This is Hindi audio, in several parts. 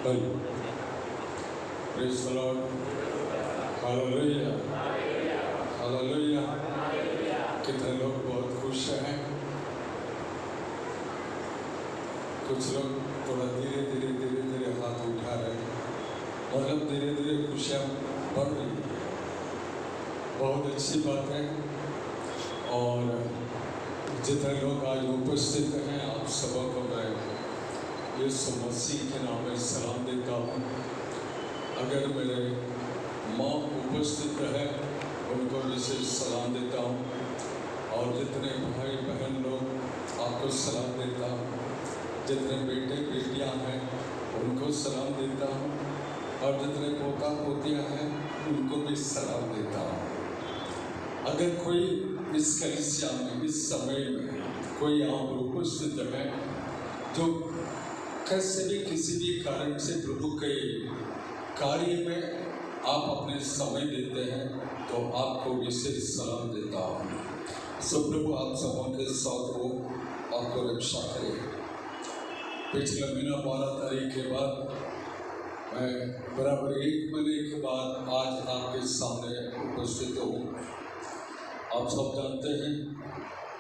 Praise the Lord. Hallelujah. Hallelujah. कितने लोग बहुत खुश हैं, कुछ लोग थोड़ा धीरे धीरे हाथ उठा रहे हैं, मतलब धीरे धीरे खुशियाँ बढ़ रही है। बहुत अच्छी बात है। और जितने लोग आज उपस्थित हैं, आप सबको मैं यीशु मसीह के नाम में सलाम देता हूँ। अगर मेरे माँ उपस्थित है उनको विशेष सलाम देता हूँ, और जितने भाई बहन लोग आपको सलाम देता हूँ, जितने बेटे बेटियाँ हैं उनको सलाम देता हूँ, और जितने पोता पोतियाँ हैं उनको भी सलाम देता हूँ। अगर कोई इस कलीसिया में इस समय में कोई यहाँ पर उपस्थित है जो कैसे भी किसी भी कारण से प्रभु के कार्य में आप अपने समय देते हैं, तो आपको विशेष सलाम देता हूँ। सो प्रभु आप सबों के साथ हो, आपको रक्षा करे। पिछले महीना 12 तारीख के बाद मैं बराबर 1 महीने के बाद आज आपके सामने उपस्थित हूँ। आप सब जानते हैं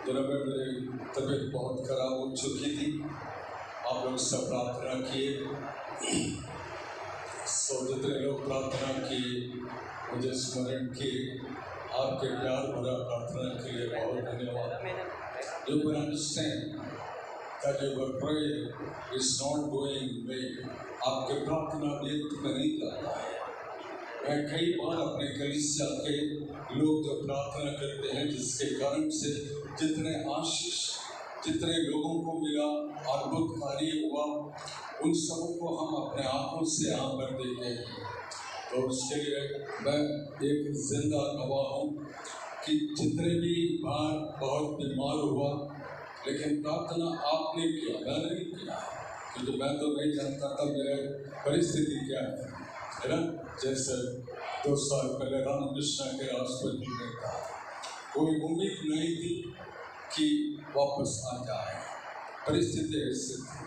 दिनों में मेरी तबीयत बहुत खराब हो चुकी थी। आप लोग सब प्रार्थना किए, सो जितने लोग प्रार्थना किए, मुझे स्मरण किए, आपके प्यार भरा प्रार्थना के लिए बहुत धन्यवाद। You will understand that your prayer is not going in vain. आपके प्रार्थना व्यर्थ में नहीं करता है। मैं कई बार अपने कलीसिया के लोग जो प्रार्थना करते हैं, जिसके कारण से जितने आशीष जितने लोगों को मिला, अद्भुत कार्य हुआ, उन सबको हम अपने आंखों से यहाँ पर देखे हैं। तो उसके लिए मैं एक जिंदा गवाह हूँ कि जितने भी बार बहुत बीमार हुआ, लेकिन प्रार्थना आपने किया, मैं नहीं किया, क्योंकि मैं तो नहीं जानता था मेरे परिस्थिति क्या है ना। जैसे 2 साल पहले रामकृष्ण के हॉस्पिटल में था, कोई उम्मीद नहीं थी कि वापस आ जाए, परिस्थिति ऐसी थी।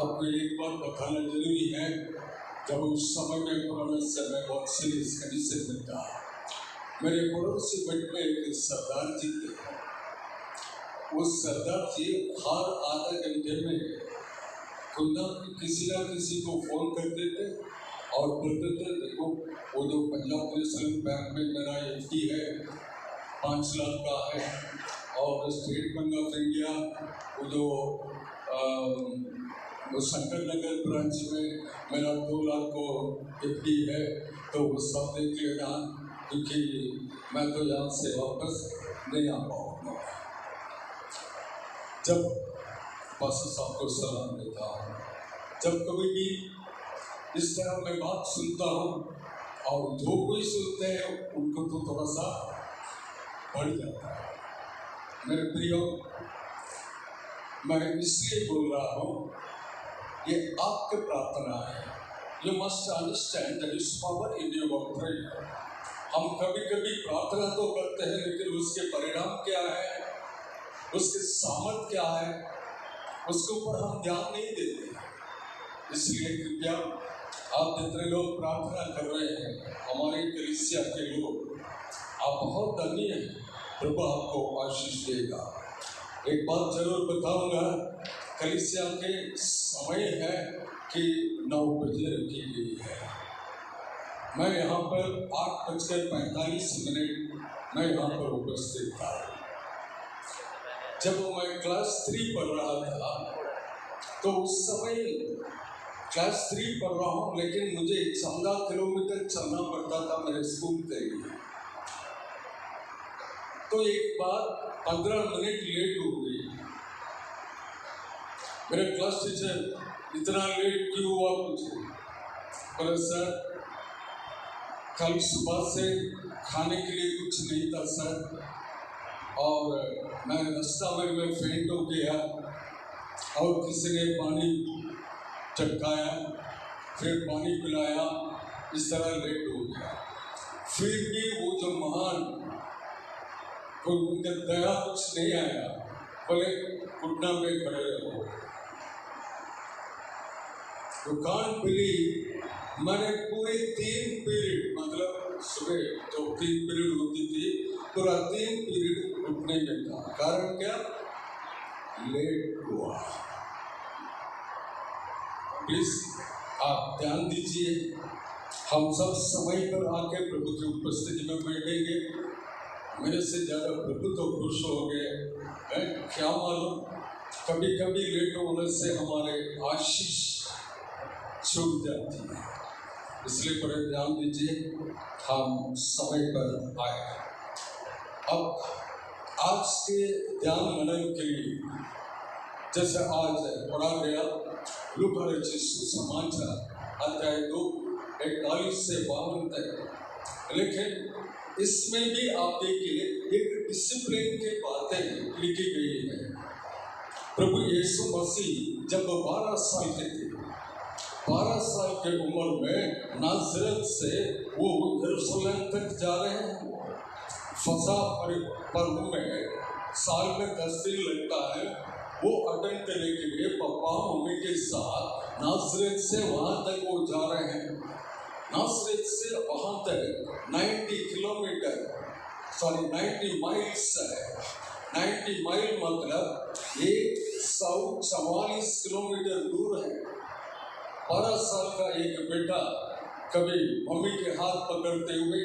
आपको एक बात बताना जरूरी है, जब उस समय में कोरोना से मैं बहुत सीरियस कंडीशन में था, मेरे पड़ोसी बेड में एक सरदार जी थे। वो सरदार जी हर आधे घंटे में किसी ना किसी को फोन करते थे और बोलते थे, देखो वो जो पंजाब नेशनल बैंक में मेरा FD है 5 लाख का है, और स्टेट बैंक ऑफ इंडिया वो शंकर नगर ब्रांच में मेरा 2 लाख को FD है, तो वो सब देख लेना, क्योंकि मैं तो यहाँ से वापस नहीं आ पाऊँगा। जब बस सबको सलाम देता हूँ, जब कभी भी इस तरह मैं बात सुनता हूँ, और जो कोई सुनते हैं उनको तो थोड़ा सा बढ़ जाता है। मेरे प्रियो, मैं इसलिए बोल रहा हूँ, ये आपकी प्रार्थना है। You must understand that is power in your prayer. हम कभी कभी प्रार्थना तो करते हैं, लेकिन उसके परिणाम क्या है, उसके सामर्थ क्या है, उसके ऊपर हम ध्यान नहीं देते। इसलिए कृपया आप जितने लोग प्रार्थना कर रहे हैं, हमारे कलीसिया के लोग, आप बहुत धन्य हैं। प्रभु आपको आशीष देगा। एक बात जरूर बताऊंगा, कलीसिया के समय है कि 9 बजे रखी गई है। मैं यहाँ पर 8:45 मैं यहाँ पर उपस्थित था। जब मैं क्लास 3 पढ़ रहा था, तो उस समय क्लास 3 पढ़ रहा हूँ, लेकिन मुझे 14 किलोमीटर चलना पड़ता था मेरे स्कूल के लिए। तो एक बार 15 मिनट लेट हो गई। मेरे क्लास टीचर, इतना लेट क्यों हुआ मुझे? बोले सर, कल सुबह से खाने के लिए कुछ नहीं था सर, और मैं रास्ता में फेंट हो गया, और किसी ने पानी चटकाया, फिर पानी पिलाया, इस तरह लेट हो गया। फिर भी वो जो महान, कोई उनके दया कुछ नहीं आया, बोले घुटना में खड़े रहो। यू कांट बिलीव मैंने पूरे 3 पीरियड मतलब सुबह जो 3 पीरियड होती थी पूरा 3 पीरियड उठने में था। कारण क्या? लेट हुआ। प्लीज आप ध्यान दीजिए, हम सब समय पर आके प्रभु की उपस्थिति में बैठेंगे। मेरे से ज़्यादा प्रभु तो खुश हो गए हैं, क्या मालूम कभी कभी लेट होने से हमारे आशीष छूट जाती है। इसलिए बड़े ध्यान दीजिए, हम समय पर आए। अब आज के ध्यान मनन के लिए जैसे आज पढ़ा गया लूका रचित सुसमाचार अध्याय 2 41 से 52 तक, लेकिन इसमें भी आप देखिए एक डिसिप्लिन की बातें लिखी गई है। प्रभु यीशु मसीह जब 12 साल के थे, 12 साल की उम्र में नाज़रेत से वो यरूशलेम तक जा रहे हैं। फसह पर्व में साल में 10 दिन लगता है, वो अटेंड करने के लिए पापा मम्मी के साथ नाज़रेत से वहाँ तक वो जा रहे हैं। नाज़रेत से वहाँ तक 90 माइल्स है। 90 माइल मतलब 144 किलोमीटर दूर है। 12 साल का एक बेटा कभी मम्मी के हाथ पकड़ते हुए,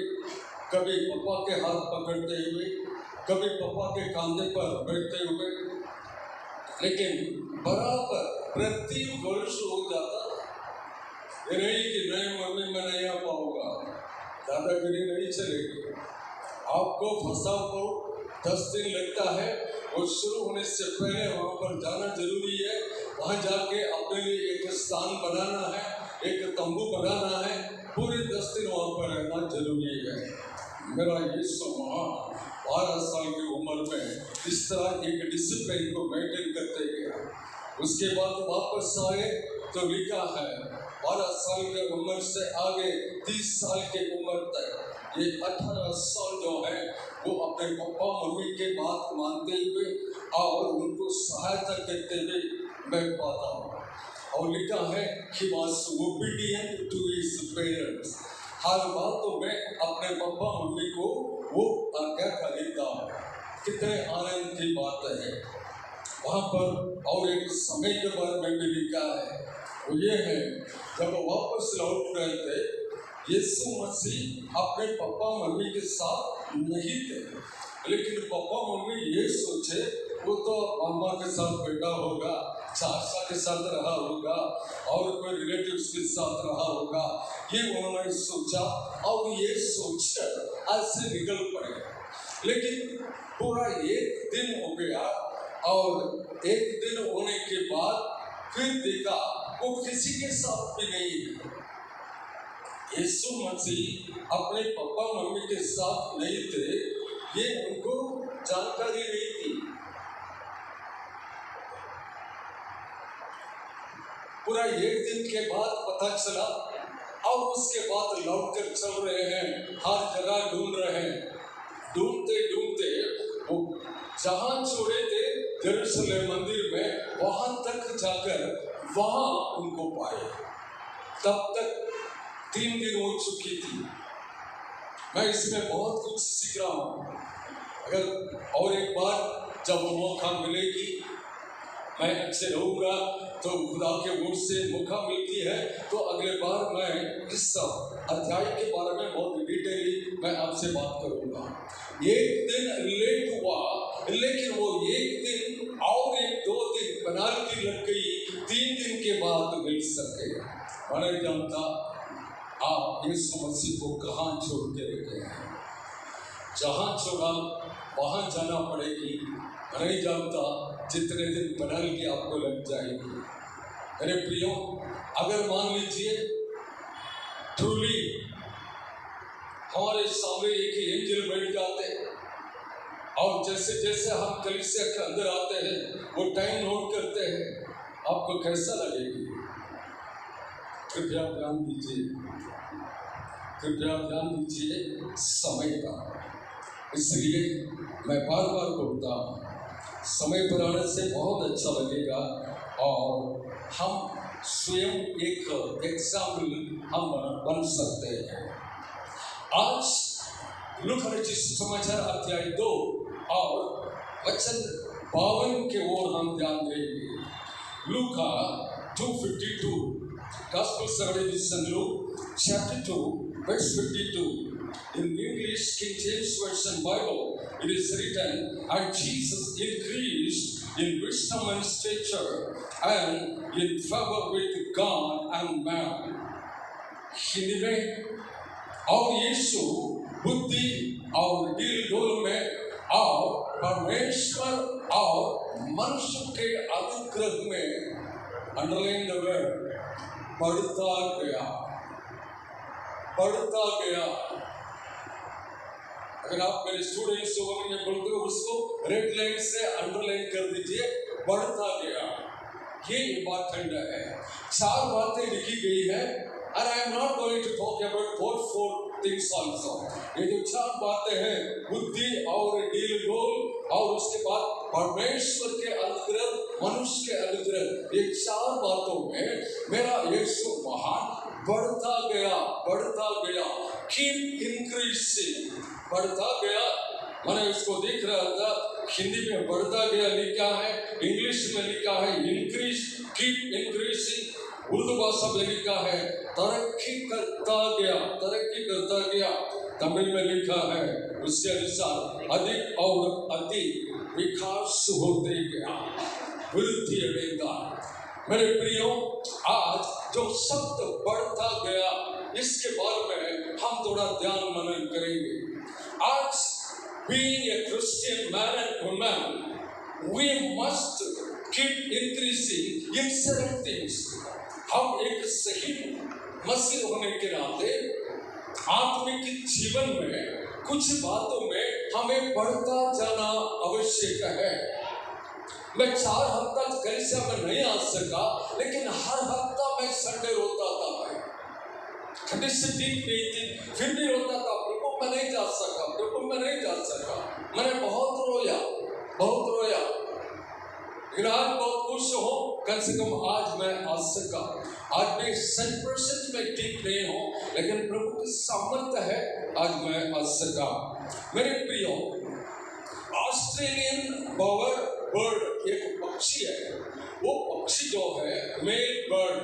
कभी पापा के हाथ पकड़ते हुए, कभी पापा के कंधे पर बैठते हुए, लेकिन बराबर प्रति वर्ष हो जाता। ये नहीं कि नहीं मम्मी मैं नहीं आ पाऊंगा, दादागिरी नहीं चलेगी। आपको फंसा को 10 दिन लगता है, वो शुरू होने से पहले वहाँ पर जाना जरूरी है। वहाँ जाके अपने लिए एक स्थान बनाना है, एक तंबू बनाना है, पूरे 10 दिन वहाँ पर रहना जरूरी है। मेरा यीशु महान 12 साल की उम्र में इस तरह एक डिसिप्लिन को मेंटेन करते गया। उसके बाद वापस आए तो लिखा है 12 साल की उम्र से आगे 30 साल की उम्र तक ये 18 साल जो है वो अपने पापा मम्मी के बात मानते हुए और उनको सहायता करते हुए मैं पाता हूँ। और लिखा है he was obedient to his parents। हर बातों में अपने पापा मम्मी को वो आज्ञा कर देता हूँ। कितने आनंद की बात है। वहाँ पर और एक समय के बारे में भी लिखा है, वो ये है जब वापस लौट रहे थे, यीशु मसीह अपने पापा मम्मी के साथ नहीं थे, लेकिन पापा मम्मी ये सोचे वो तो मामा के साथ बैठा होगा, चाचा के साथ रहा होगा और कोई रिलेटिव्स के साथ रहा होगा, ये उन्होंने सोचा और ये सोचकर ऐसे निकल पड़े। लेकिन पूरा एक दिन हो गया और एक दिन होने के बाद फिर देखा वो किसी के साथ भी नहीं है। यीशु मसीह अपने पापा मम्मी के साथ नहीं थे, ये उनको जानकारी नहीं थी। पूरा एक दिन के बाद पता चला और उसके बाद लौट कर चल रहे हैं, हर जगह ढूंढ रहे हैं। ढूंढते ढूंढते वो जहां छोड़े थे यरूशलेम मंदिर में, वहां तक जाकर वहां उनको पाए। तब तक 3 दिन हो चुकी थी। मैं इसमें बहुत कुछ सीख रहा हूँ। अगर और एक बार जब मौका मिलेगी मैं अच्छे रहूँगा तो खुदा के ओर से मौका मिलती है तो अगले बार मैं इस अध्याय के बारे में बहुत डिटेली मैं आपसे बात करूँगा। एक दिन लेट हुआ, लेकिन वो एक दिन और 1-2 दिन पेनाल्टी लग गई, 3 दिन के बाद मिल सके। मैं नहीं जानता आप यीशु मसीह को कहाँ छोड़ के रखे हैं। जहाँ छोड़ा वहाँ जाना पड़ेगी। मैं नहीं जानता जितने दिन पेनाल्टी आपको लग जाएगी। मेरे प्रियो, अगर मान लीजिए ट्रूली हमारे सामने एक ही एंजल बैठ जाते और जैसे जैसे हम कलीसिया के अंदर आते हैं वो टाइम नोट करते हैं, आपको कैसा लगेगी? कृपया ध्यान दीजिए, कृपया ध्यान दीजिए समय का। इसलिए मैं बार बार बोलता हूँ, समय पर आने से बहुत अच्छा लगेगा और हम स्वयं एक एग्जाम्पल हम बन सकते हैं। आज लूका रचित समाचार अध्याय 2 और वचन 52 के ओर हम ध्यान देंगे। लूका 2:52, Gospel according to Luke chapter 2 verse 52. In English King James Version Bible, it is written, and Jesus increased in wisdom and stature and in favor with God and man. Hindi में, और यीशु बुद्धि और दिल डोल में और परमेश्वर और मनुष्य के अनुग्रह में, अंडरलाइन द वर्ड, बढ़ता गया। अगर आप मेरे स्टूडेंट्स जो अगर मैं बोलते हो उसको रेड लाइन से अंडरलाइन कर दीजिए, बढ़ता गया। ये इम्पोर्टेंट है। 4 बातें लिखी गई है, and I am not going to talk about 4 things also. ये जो 4 बातें हैं, बुद्धि और दिल डोल और उसके बाद परमेश्वर के अनुग्रह, मनुष्य के अनुग्रह, ये 4 बातों में मेरा यीशु महान बढ़ता गया। Keep increasing, बढ़ता गया। मैंने उसको देख रहा था, हिंदी में बढ़ता गया लिखा है, इंग्लिश में लिखा है इंक्रीज, कीप इंक्रीजिंग, उर्दू भाषा में लिखा है तरक्की करता गया। तमिल में लिखा है उसके अनुसार अधिक और अधिक विकास होते गया, वृद्धि अड़ेगा। मेरे प्रियो, आज जो शब्द बढ़ता गया इसके बारे में हम थोड़ा ध्यान मनन करेंगे। आज being a Christian man and woman, we must keep increasing in certain things. हम एक सही मसीह होने के नाते आत्मिक जीवन में कुछ बातों में हमें बढ़ता जाना आवश्यक है। मैं 4 हफ्ता कलीसिया में नहीं आ सका, लेकिन हर हफ्ता मैं संडे रोता था। कंडीशन ठीक नहीं थी, फिर भी रोता था, प्रभु मैं नहीं जा सका। मैंने बहुत रोया। लेकिन आज बहुत खुश हूँ, कम से कम आज मैं आ सका। आज मैं 100% में ठीक नहीं हूँ, लेकिन प्रभु की सामर्थ्य है, आज मैं आ सका। मेरे प्रियो, ऑस्ट्रेलियन बॉवर बर्ड एक पक्षी है। वो पक्षी जो है मेल बर्ड,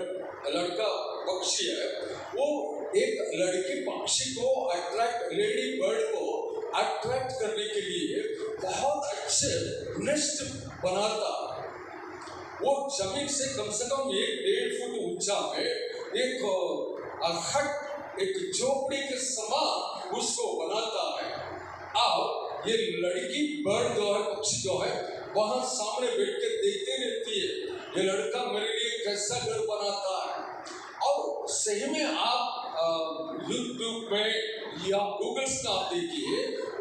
लड़का पक्षी है, वो एक लड़की पक्षी को अट्रैक्ट, लेडी बर्ड को अट्रैक्ट करने के लिए बहुत अच्छे नेस्ट बनाता। वो जमीन से कम 1.5 फुट ऊंचा में एक हट, एक झोपड़ी के समान उसको बनाता है। अब ये लड़की बर्ड जो है, पक्षी जो है, वहां सामने बैठ के देखते रहती है, ये लड़का मेरे लिए कैसा घर बनाता है। और सही में आप यूट्यूब में या गूगल में आप देखिए,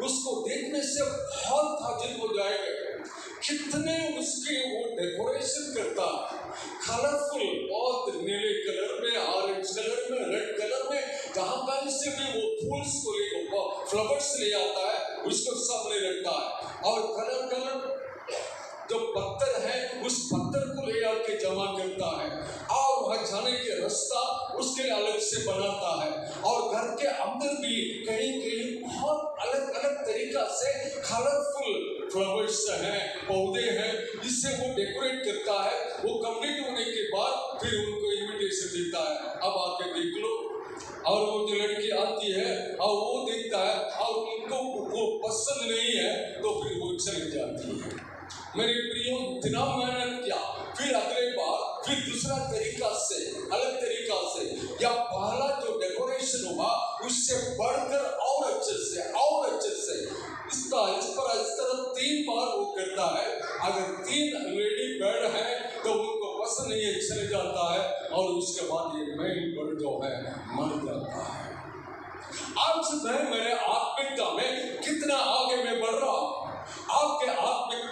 उसको देखने से बहुत ताज्जुब हो जाएगा कितने उसके वो डेकोरेशन करता है, कलरफुल, बहुत नीले कलर में, ऑरेंज कलर में, रेड कलर में, जहाँ कहीं से भी वो फूल्स को ले, फ्लावर्स ले आता है, उसको सामने रखता है। और कलर जो पत्थर है उस पत्थर को ले आके जमा करता है, और वहाँ जाने के रास्ता उसके लिए अलग से बनाता है। और घर के अंदर भी कहीं बहुत अलग तरीका से कलरफुल फ्लावर्स हैं, पौधे हैं, जिससे वो डेकोरेट करता है। वो कंप्लीट होने के बाद फिर उनको इनविटेशन देता है, अब आके देख लो। और वो जो लड़की आती है और वो देखता है और उनको वो पसंद नहीं है तो फिर वो चली जाती है। मेरे प्रियो, इतना मेहनत किया, फिर अगले बार फिर दूसरा तरीका से, अलग तरीका से, या पहला जो डेकोरेशन हुआ उससे बढ़कर और अच्छे से इस तरह 3 बार वो करता है। अगर 3 लेडी बर्ड है तो उनको पसंद नहीं है, चले जाता है, और उसके बाद ये मेल बर्ड जो है मर जाता है। आज मैं मेरे आत्मिकता में कितना आगे मैं बढ़ रहा हूँ। आपके आत्मिक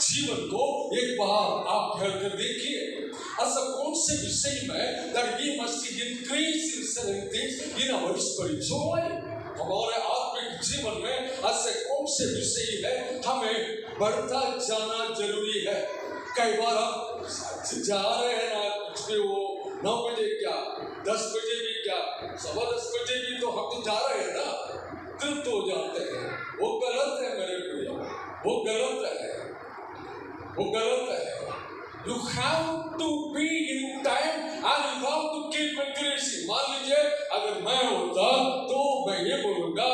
जीवन को एक बार आप घर कर देखिए। ऐसा कौन से विषय में that we must increase in certain things in our spiritual life। हमारे आत्मिक जीवन में ऐसे कौन से विषय है हमें बढ़ता जाना जरूरी है। कई बार हम जा रहे हैं ना, कुछ भी वो 9 बजे क्या, 10 बजे भी क्या, 10:15 बजे भी तो हम तो जा रहे हैं ना, तृप्त हो जाते हैं। वो गलत है मेरे प्रिय, वो गलत है, वो गलत है। You have to be in time and you have to keep increasing. मान लीजिए अगर मैं होता तो मैं ये बोलूँगा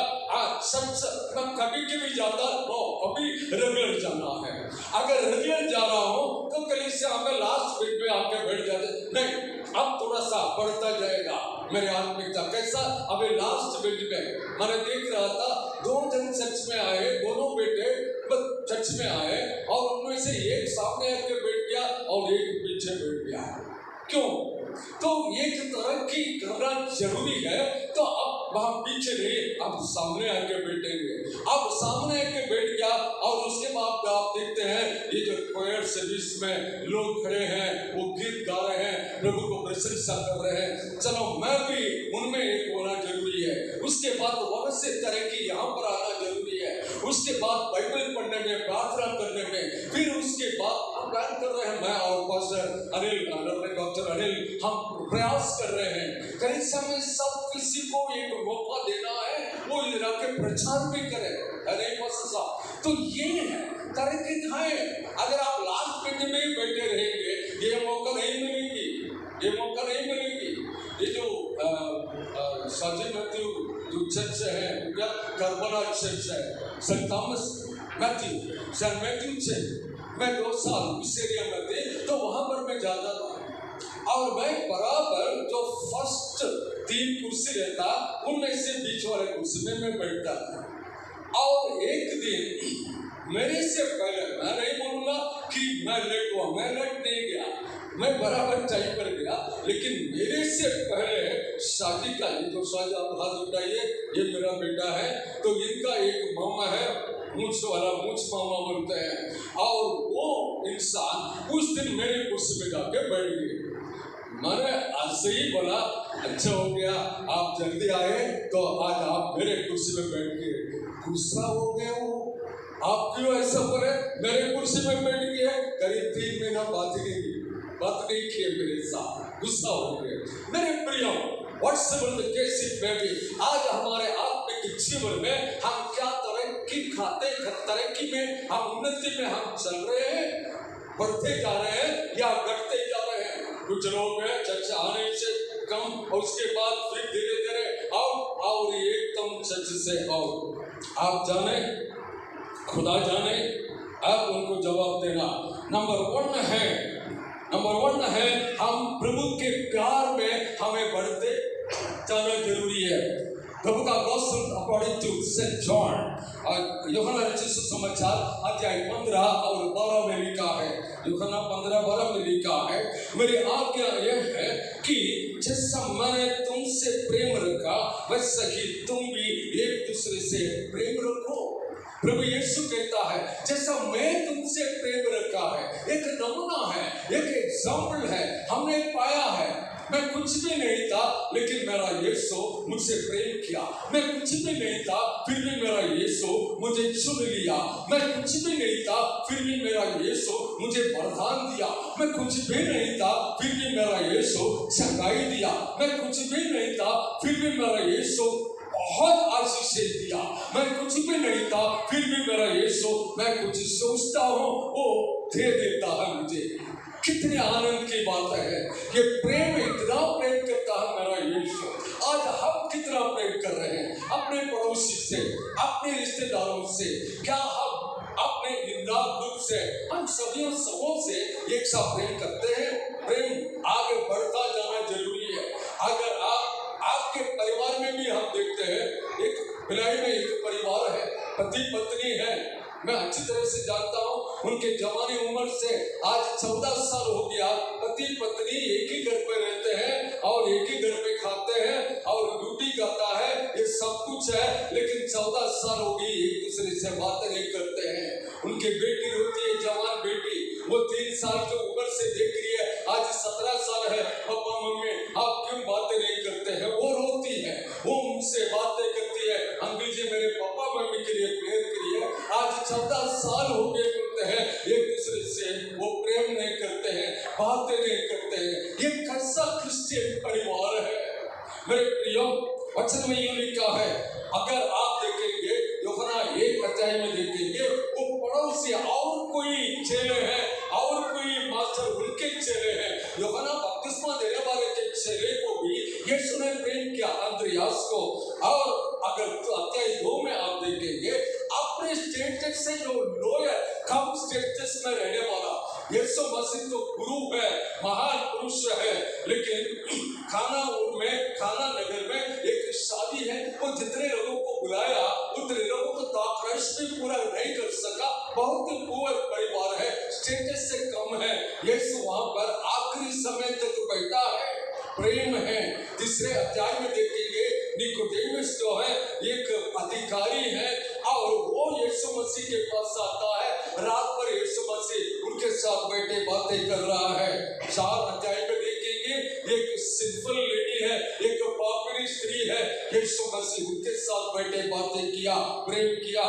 सच मैं कभी कभी जाता, नो अभी रेगुलर जाना है। अगर रेगुलर जा रहा हूँ तो कलीसिया में लास्ट वीक में आके बैठ जाते, नहीं अब थोड़ा सा बढ़ता जाएगा मेरे आत्मिकता। कैसा? अभी लास्ट वीक में मैंने देख रहा था 2 जन चर्च में आए, दोनों बेटे चर्च में आए और उनमें से एक सामने आके बैठ गया और एक पीछे बैठ गया। क्यों? तो एक तरक्की करना जरूरी है, तो अब वहां पीछे नहीं, अब सामने आके बैठेंगे। अब सामने आके बैठ गया और उसके बाद आप देखते हैं ये जो कोयर सर्विस में लोग खड़े हैं वो गीत गा रहे हैं, प्रभु को प्रशंसा कर रहे हैं। चलो मैं भी उनमें एक होना जरूरी है। उसके बाद वहां से तरक्की यहाँ पर आना जरूरी है। उसके बाद बाइबल पढ़ने में, प्रार्थना करने में, फिर उसके बाद हम प्लान कर रहे हैं, मैं और पास्टर अनिल, डॉक्टर अनिल, हम प्रयास कर रहे हैं कलीसिया में सब किसी को एक मौका देना है, वो इधर के प्रचार भी करे। अरे तो ये है तरक्की है। अगर आप लास्ट पेज में ही बैठे रहेंगे ये मौका नहीं मिलेगी, ये मौका नहीं मिलेगी। ये जो सर्जन मैथ्यू जो चर्च है, क्या कर्बला चर्च है, Saint Thomas Matthew, Saint Matthew church, मैं 2 साल इस एरिया में थे तो वहां पर मैं जाता था और मैं बराबर जो फर्स्ट 3 कुर्सी रहता उनमें से बीच वाले कुर्सी में मैं बैठता था। और एक दिन मेरे से पहले, मैं नहीं बोलूंगा कि मैं लेट हुआ, मैं लेट नहीं गया, मैं बराबर टाइम पर गया, लेकिन मेरे से पहले शादी का ये जो शादी आप हाथ उठाइए, ये मेरा बेटा है, तो इनका एक मामा है, मूछ वाला, मूछ मामा बोलते हैं, और वो इंसान उस दिन मेरे कुर्सी में जाके बैठ गए। मैंने आज से ही बोला अच्छा हो गया आप जल्दी आए, तो आज आप मेरे कुर्सी में बैठ के गुस्सा हो गए हो, आप क्यों ऐसा बोले, मेरे कुर्सी में बैठ गए, करीब 3 महीना बात नहीं किए मेरे साथ, गुस्सा हो गए। मेरे प्रियो, whatsoever the case it may be, आज हमारे आत्मिक जीवन में हम क्या तरक्की खाते, तरक्की में हम उन्नति में हम चल रहे हैं, बढ़ते जा रहे हैं या घटते जा रहे हैं। कुछ लोग हैं चर्च आने से कम और उसके बाद फिर धीरे धीरे और एकदम चर्च से और आप जाने, खुदा जाने, आप उनको जवाब देना। नंबर 1 है हम प्रभु के प्यार में हमें बढ़ते जाना जरूरी है। प्रभु का gospel according to Saint John, यूहन्ना रचित सुसमाचार अध्याय 15 और 12 में लिखा है, यूहन्ना 15:12 में लिखा है, मेरी आज्ञा यह है कि जैसा मैंने तुमसे प्रेम रखा वैसा ही तुम भी एक दूसरे से प्रेम रखो। प्रभु यीशु कहता है जैसा मैं तुमसे प्रेम रखा है, एक नमूना है, एक एग्जाम्पल है, हमने पाया है। मैं कुछ भी नहीं था लेकिन मेरा यीशु मुझसे प्रेम किया, मैं कुछ भी नहीं था फिर भी मेरा यीशु मुझे चुन लिया, मैं कुछ भी नहीं था फिर भी मेरा यीशु मुझे वरदान दिया, मैं कुछ भी नहीं था फिर भी मेरा यीशु चंगाई दिया, मैं कुछ भी नहीं था फिर भी मेरा यीशु बहुत आशीष दिया, मैं कुछ भी नहीं था फिर भी मेरा यीशु, मैं कुछ सोचता हूँ वो दे देता है मुझे। कितने आनंद की बात है कि प्रेम, इतना प्रेम करता है मेरा यीशु। आज हम कितना प्रेम कर रहे हैं अपने पड़ोसी से, अपने रिश्तेदारों से, क्या हम अपने निंदा दुख से, हम सभी सबों से एक साथ प्रेम करते हैं? प्रेम आगे बढ़ता जाना जरूरी है। अगर आपके परिवार में भी हम देखते हैं, एक भिलाई में एक परिवार है, पति पत्नी है, मैं अच्छी तरह से जानता हूँ, उनके जवानी उम्र से आज 14 साल हो गया, पति पत्नी एक ही घर पे रहते हैं और एक ही घर पे खाते हैं और ड्यूटी करता है, ये सब कुछ है, लेकिन 14 साल हो गई एक दूसरे से बातें नहीं करते हैं। उनकी बेटी होती है, जवान बेटी, वो 3 साल की उम्र से देख रही है, आज 17 साल है, पापा मम्मी आप क्यों बातें नहीं करते हैं? वो रोती है, वो मुझसे बातें करती है, अंकल जी मेरे पापा मम्मी के लिए प्रेयर करिए। आज 14 साल हो गए बोलते हैं, एक दूसरे से वो प्रेम नहीं करते हैं, बातें नहीं करते हैं। ये कैसा मेरे प्रियो, वचन में यूं लिखा है, अगर आप देखेंगे यूहन्ना 1 में देखेंगे, वो पड़ोसी और कोई चेले हैं और कोई मास्टर उनके चेले हैं। यूहन्ना बपतिस्मा देने वाले के चेले को भी यीशु ने प्रेम किया, अंद्रियास को। और अगर अध्याय 2 में आप देखेंगे, अपने स्टेटस से जो लोअर कम स्टेटस में रहने वाला यीशु मसीह तो गुरु है, महान पुरुष है, लेकिन खाना नगर में एक शादी है, वो जितने लोगों को बुलाया उतने लोगों को ताकराश भी पूरा नहीं कर सका, बहुत ही पुअर परिवार है, स्टेटस से कम है। यीशु वहां पर आखिरी समय तक बैठा है, प्रेम है। तीसरे अध्याय में देखेंगे, निकोदेमुस जो है एक अधिकारी है और वो यीशु मसीह के पास आता है, रात पर यीशु मसीह उनके साथ बैठे बातें कर रहा है। 4 अध्याय में देखेंगे, एक सिंपल लेडी है, एक पापी स्त्री है, यीशु मसीह उनके साथ बैठे बातें किया, प्रेम किया।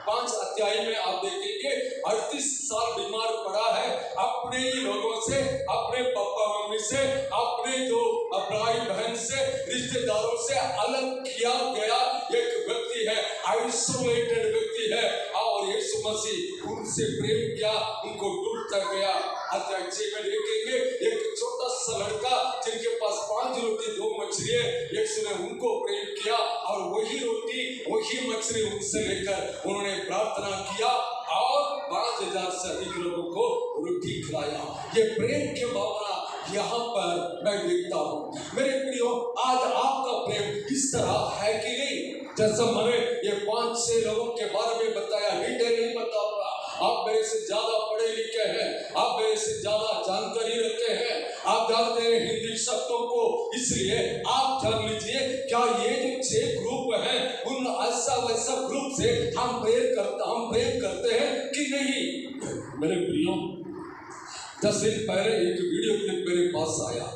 5 अध्याय में आप देखेंगे 38 साल बीमार पड़ा है, अपने ही लोगों से, अपने पापा मम्मी से, अपने जो भाई बहन से, रिश्तेदारों से अलग किया गया एक व्यक्ति है, आइसोलेटेड व्यक्ति है, और यीशु मसीह उनसे प्रेम किया, उनको ढूंढता गया। अध्याय 6 में देखेंगे, एक छोटा सा लड़का जिनके पास 5 रोटी 2 मछली है, यीशु ने उनको प्रेम किया और वही रोटी वही मछली उनसे लेकर उन्होंने प्रार्थना किया और 5000 से अधिक लोगों को रोटी खिलाया। ये प्रेम की भावना यहाँ पर मैं देखता हूँ। मेरे प्रियो, आज आपका प्रेम इस तरह है कि नहीं? जैसा मैंने ये 5-6 लोगों के बारे में बताया, डिटेल नहीं बताऊंगा, आप मेरे से ज्यादा पढ़े लिखे हैं, आप मेरे से ज्यादा जानकारी रखते हैं, आप जानते हैं हिंदी शब्दों को, इसलिए आप जान लीजिए क्या ये जो 6 ग्रुप हैं, उन ऐसा वैसा ग्रुप से हम प्रेम करते हैं कि नहीं? मेरे प्रियो, 10 दिन पहले एक वीडियो क्लिप मेरे पास आया।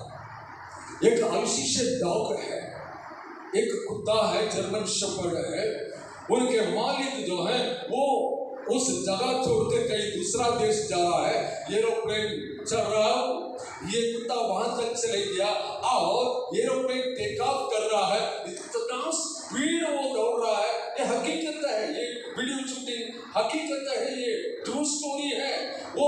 एक आयुषी डॉग है, एक कुत्ता है, जर्मन शेफर्ड है, उनके मालिक जो है वो उस जगह छोड़कर कहीं दूसरा देश जा रहा है, एरोप्लेन चल रहा है, ये कुत्ता वहां तक चले गया और एरोप्लेन टेक ऑफ कर रहा है, इतना स्पीड वो दौड़ रहा है। ये हकीकत है, ये वीडियो शूटिंग हकीकत है, ये ट्रू स्टोरी है। वो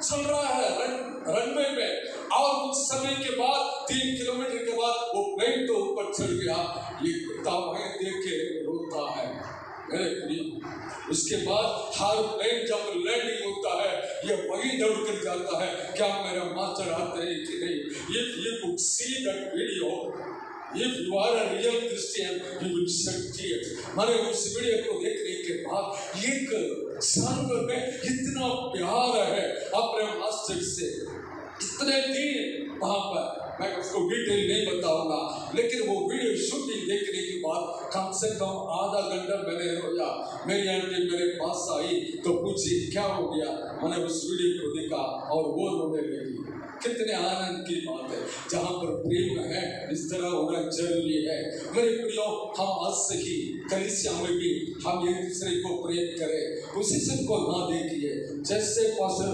चल रहा है रनवे में और कुछ समय के बाद 3 किलोमीटर के बाद वो प्लेन तो ऊपर चढ़ गया। ये कुत्ता वहीं देख के रोता है। मेरे प्रिय, उसके बाद हर प्लेन जब लैंडिंग होता है, ये वही दौड़ कर जाता है, क्या मेरा मास्टर आते हैं कि नहीं? If you could see that video, if you are a real Christian, you will shed tears. मैंने उस वीडियो को देखने के बाद एक जानवर में इतना प्यार है अपने मास्टर से, इतने दिन वहां पर, मैं उसको डिटेल नहीं बताऊंगा, लेकिन वो वीडियो शूटिंग देखने के बाद कम से कम आधा घंटा मैंने रोया। मेरी आंटी मेरे पास आई तो पूछी क्या हो गया, मैंने उस वीडियो को देखा और वो रोने लगी। कितने आनंद की बात है, जहाँ पर प्रेम है इस तरह होना जरूरी है। मेरे प्रियो, हम आज से ही कलीसिया में भी हम एक दूसरे को प्रेम करें, पोजीशन को ना देखिए। जैसे पास्टर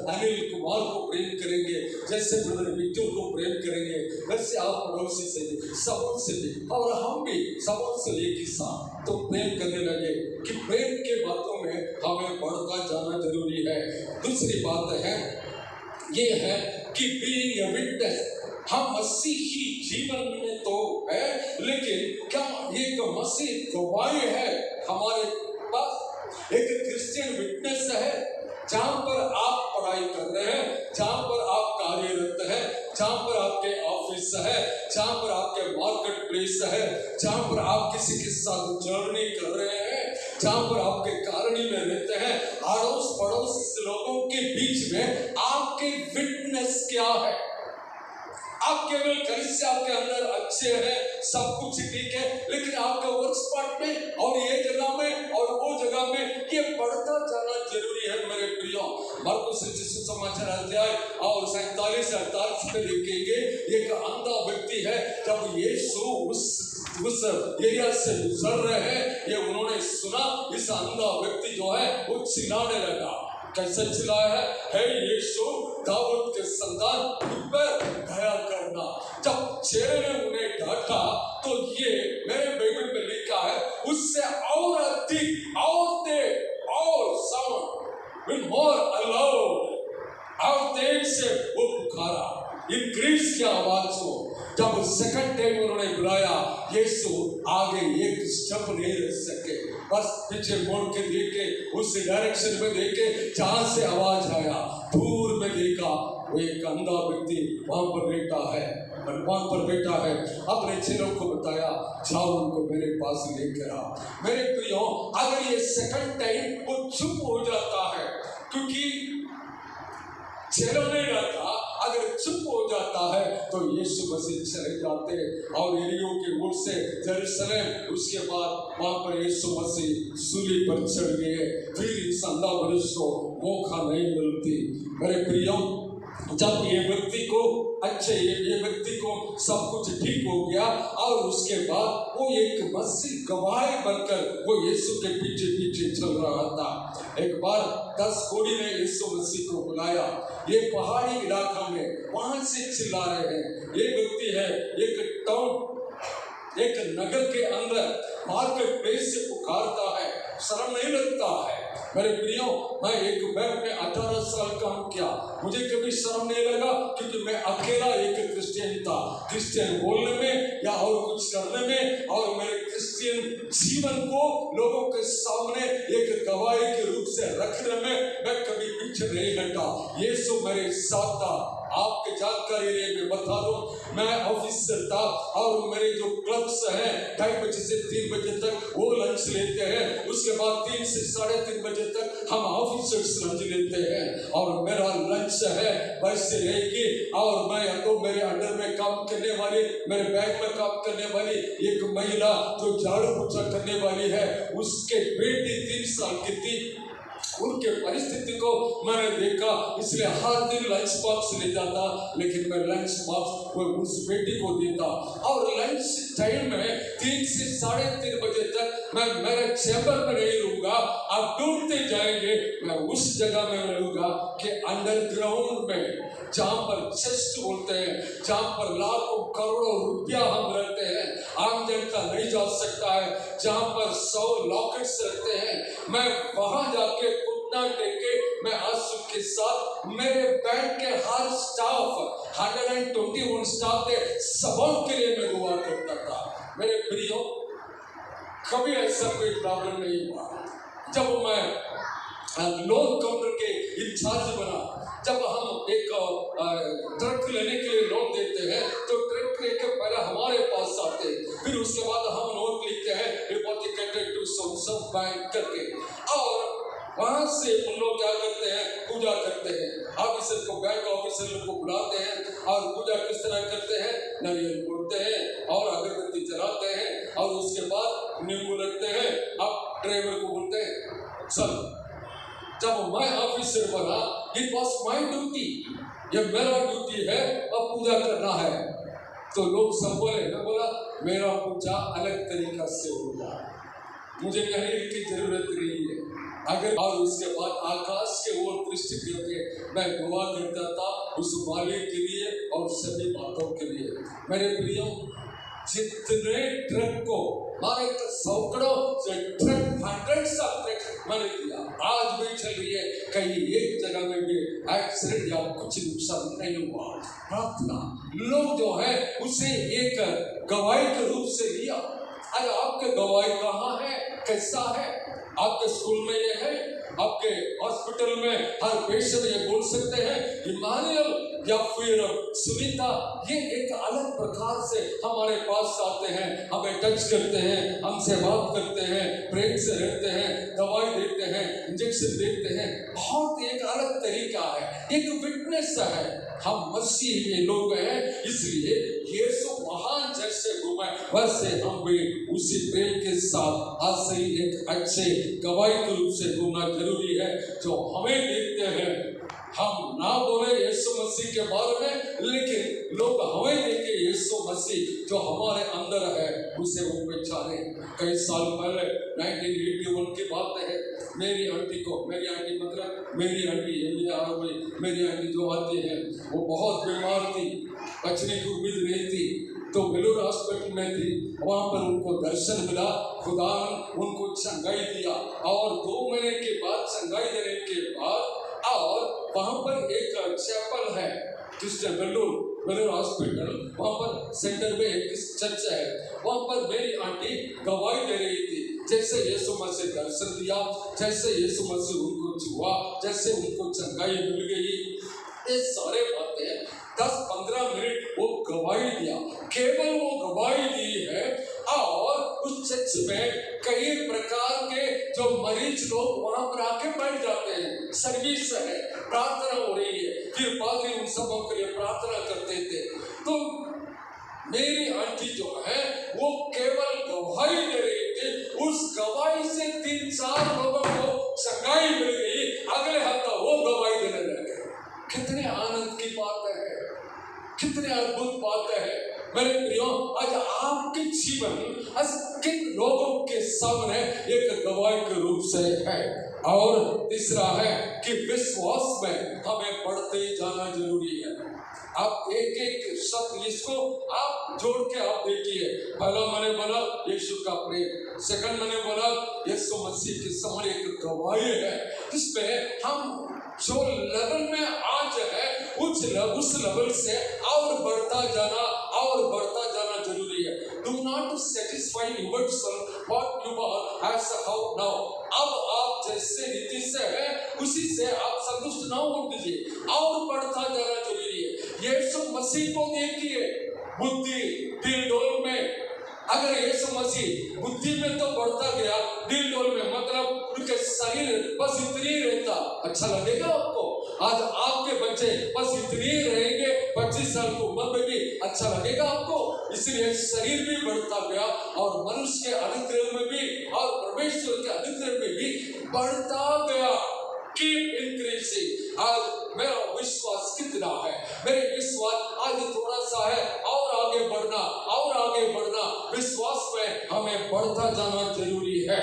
अनिल कुमार को प्रेम करेंगे, जैसे ब्रदर विक्टर को प्रेम करेंगे, वैसे आप पड़ोसी से भी, सबों से भी, और हम भी सबों से एक ही साथ तो प्रेम करने लगे कि प्रेम के बातों में हमें बढ़ता जाना जरूरी है। दूसरी बात है ये है कि बीइंग अ विटनेस, हम मसीही जीवन में तो है, लेकिन क्या एक मसीह गवाही है हमारे पास? एक क्रिश्चियन विटनेस है, जहाँ पर आप पढ़ाई कर रहे हैं, जहाँ पर आप कार्यरत हैं, जहाँ पर आपके ऑफिस है, जहाँ पर आपके मार्केट प्लेस है, जहाँ पर आप किसी के साथ जर्नी कर रहे हैं, जहाँ पर आपके कारणी में रहते हैं, अड़ोस पड़ोस लोगों के बीच में आपके विटनेस क्या है? आप केवल कलीसिया के अंदर अच्छे हैं, सब कुछ ठीक है, लेकिन आपका वर्क स्पॉट में और ये जगह में और वो जगह में ये बढ़ता जाना जरूरी है। मेरे प्रियो, मरकुस सुसमाचार अध्याय और 47-48 में देखेंगे, एक अंधा व्यक्ति है, जब यीशु उस एरिया से गुजर रहे हैं, ये उन्होंने सुना, इस अंधा व्यक्ति जो है वो चिल्लाने लगा। कैसे चिल्लाया है? हे यीशु, दाऊद के संतान, मुझ पर दया करना। जब चेले ने उन्हें डांटा तो ये मेरे बाइबल में लिखा है उससे और अधिक और तेज और साउंड विद मोर अलाउड और तेज से वो पुकारा इंक्रीज की आवाज को। जब सेकंड टाइम उन्होंने बुलाया यीशु आगे एक स्टेप नहीं रह सके, बस पीछे मोड़ के देखे उस डायरेक्शन में देखे जहां से आवाज आया। दूर में देखा वो एक अंधा व्यक्ति वहां पर बैठा है। अपने चेलों को बताया जाओ उनको मेरे पास लेकर आओ। मेरे प्रियो, अगर ये सेकंड टाइम वो चुप हो जाता है क्योंकि चेलों ने डांटा, अगर चुप हो जाता है तो यीशु मसीह चले जाते और यरीहो के मोड़ से यरूशलेम, उसके बाद वहां पर यीशु मसीह सूली पर चढ़ गए। फिर इस अंधा मनुष्य को मौका नहीं मिलती। मेरे प्रियो, जब ये व्यक्ति को सब कुछ ठीक हो गया और उसके बाद वो एक मसीह गवाह बनकर वो यीशु के पीछे पीछे चल रहा था। एक बार 10 कोढ़ी ने यीशु मसीह को बुलाया। ये पहाड़ी इलाका में वहां से चिल्ला रहे हैं। ये व्यक्ति है एक टाउन, एक नगर के अंदर मार्केट प्लेस से पुकारता है, शर्म नहीं लगता है। मेरे प्रियो, मैं 18 साल काम किया, मुझे कभी शर्म नहीं लगा क्योंकि मैं अकेला एक क्रिश्चियन था। क्रिश्चियन बोलने में या और कुछ करने में और मेरे क्रिश्चियन जीवन को लोगों के सामने एक गवाही के रूप से रखने में मैं कभी पीछे नहीं हटा। यीशु मेरे साथ था। आपके जानकारी में बता दूं, मैं ऑफिसर था और मेरे जो क्लब्स हैं 2:30 बजे से 3 बजे तक वो लंच लेते हैं। उसके बाद 3 से 3:30 बजे तक हम ऑफिसर्स लंच लेते हैं और मेरा लंच है वैसे रहेगी। और मैं तो मेरे अंडर में काम करने वाली, मेरे बैग में काम करने वाली एक महिला जो झाड़ू पोछा करने वाली है, उसके बेटी 3 साल की थी। उनके परिस्थिति को मैंने देखा, इसलिए हर दिन लंच बॉक्स ले जाता, लेकिन मैं लंच बॉक्स उस बेटी को देता। और लंच टाइम में 3 से 3:30 बजे तक मैं मेरे चैम्बर में नहीं रहूंगा। आप ढूंढते जाएंगे, मैं उस जगह में रहूंगा कि अंडरग्राउंड में, जहां पर चेस्ट बोलते हैं, जहां पर लाखों करोड़ों रुपया हम रहते हैं, आम जनता नहीं जा सकता है, जहां पर 100 लॉकेट्स रहते हैं, मैं वहां जाके घुटना टेके मैं आंसू के साथ मेरे बैंक के हर स्टाफ 121 स्टाफ के सबों के लिए मैं दुआ करता था। मेरे प्रियो, कभी ऐसा कोई प्रॉब्लम नहीं हुआ। जब मैं लोन काउंटर के इंचार्ज बना, जब हम एक ट्रक लेने के लिए लोन देते हैं तो ट्रक लेकर पहले हमारे पास आते, फिर उसके बाद हम नोट लिखते हैं डिपॉजिटेड टू सब बैंक करके, और वहां से उन लोग क्या करते हैं, पूजा करते हैं। ऑफिसर को, बैंक ऑफिसर को बुलाते हैं और पूजा किस तरह करते हैं, नारियल फोड़ते हैं और अगरबत्ती जलाते हैं और उसके बाद नींबू रखते हैं। अब ड्राइवर को बोलते हैं चल। जब मैं ऑफिसर बना, इट वॉज माई ड्यूटी, ये मेरा ड्यूटी है, अब पूजा करना है। तो लोग सब बोले, मैं बोला मेरा पूजा अलग तरीका से होगा, मुझे कहने की जरूरत नहीं है। अगर और उसके बाद आकाश के ओर दृष्टि करके मैं दुआ करता था उस मालिक के लिए और सभी बातों के लिए। मेरे प्रियो, जितने ट्रक को मारे सैकड़ों ट्रक, हंड्रेड्स ऑफ ट्रक मैंने किया, आज भी चल रही है, कहीं एक जगह में भी एक्सीडेंट या कुछ नुकसान नहीं हुआ। प्रार्थना लोग जो है उसे एक गवाही के रूप से लिया। अरे आपके गवाही कहाँ है, कैसा है? आपके स्कूल में ये है, आपके हॉस्पिटल में हर पेशेंट ये बोल सकते हैं इमानुएल या फिर सुनीता, ये एक अलग प्रकार से हमारे पास आते हैं, हमें टच करते हैं, हमसे बात करते हैं, प्रेम से रहते हैं, दवाई देते हैं, इंजेक्शन देते हैं। बहुत एक अलग तरीका है, एक विटनेस है। हम मसीह के लोग हैं, इसलिए यीशु महान जैसे घूमे वैसे हम भी उसी प्रेम के साथ आज से ही एक अच्छे गवाही के रूप से घूमना जरूरी है। जो हमें देखते हैं, हम ना बोले यीशु मसीह के बारे में, लेकिन लोग हमें देखे यीशु मसीह जो हमारे अंदर है उसे वो पहचाने। कई साल पहले 1981 की बात है, मेरी आंटी मतलब मेरी आंटी जो आती है वो बहुत बीमार थी बचने की उम्मीद नहीं थी, तो वेलूर हॉस्पिटल में थी, वहां पर उनको दर्शन मिला, खुदा उनको चंगाई दिया और 2 महीने के बाद चंगाई देने के बाद और वहां पर एक चैपल है जिससे वेलूर हॉस्पिटल, वहां पर सेंटर में एक चर्च है, वहां पर मेरी आंटी गवाही दे रही थी, जैसे यीशु मसीह दर्शन दिया, जैसे यीशु मसीह उनको छुआ, जैसे उनको चंगाई मिल गई। ये सारे बातें 10-15 मिनट वो गवाही दिया, केवल वो गवाही दी है। और उस चर्च में कई प्रकार के जो मरीज लोग वहां पर आके बैठ जाते हैं, सर्विस है, प्रार्थना हो रही है, फिर पादरी उन सबों के लिए प्रार्थना करते थे। तो मेरी आंटी जो है वो केवल गवाही दे रही थी, उस गवाही से 3-4 लोगों को चंगाई मिल गई, अगले हफ्ते वो गवाही देने लगे। कितने आनंद की बात है, कितने अद्भुत बात है मेरे प्रियो। आज आपके जीवन किन लोगों के सामने एक गवाही के रूप से है। और तीसरा है कि विश्वास में हमें बढ़ते जाना जरूरी है। आप एक एक शब्द इसको आप जोड़ के आप देखिए। पहला मैंने बोला यीशु का प्रेम, सेकंड मैंने बोला यीशु मसीह के सामने एक गवाही है, जिसमें हम जो लेवल में आज है उस लेवल से और बढ़ता जाना जरूरी है। Do not satisfy yourself what you are as how now। अब आप जैसे रीति से है उसी से आप संतुष्ट ना हो दीजिए, और बढ़ता जाना जरूरी है। यीशु मसीह को देखिए, बुद्धि दिल डोल में, अगर यीशु मसीह बुद्धि में तो बढ़ता गया, दिल डोल में मतलब उनके शरीर बस इतनी रहता, अच्छा लगेगा आपको? आज आपके बच्चे बस इतनी रहेंगे 25 साल की उम्र में भी अच्छा लगेगा आपको? इसलिए शरीर भी बढ़ता गया और मनुष्य के अनुग्रह में भी और परमेश्वर के अनुग्रह में भी बढ़ता गया। Keep increasing. आज मेरा विश्वास कितना है? मेरे विश्वास आज थोड़ा सा है, और आगे बढ़ना विश्वास में हमें बढ़ता जाना जरूरी है।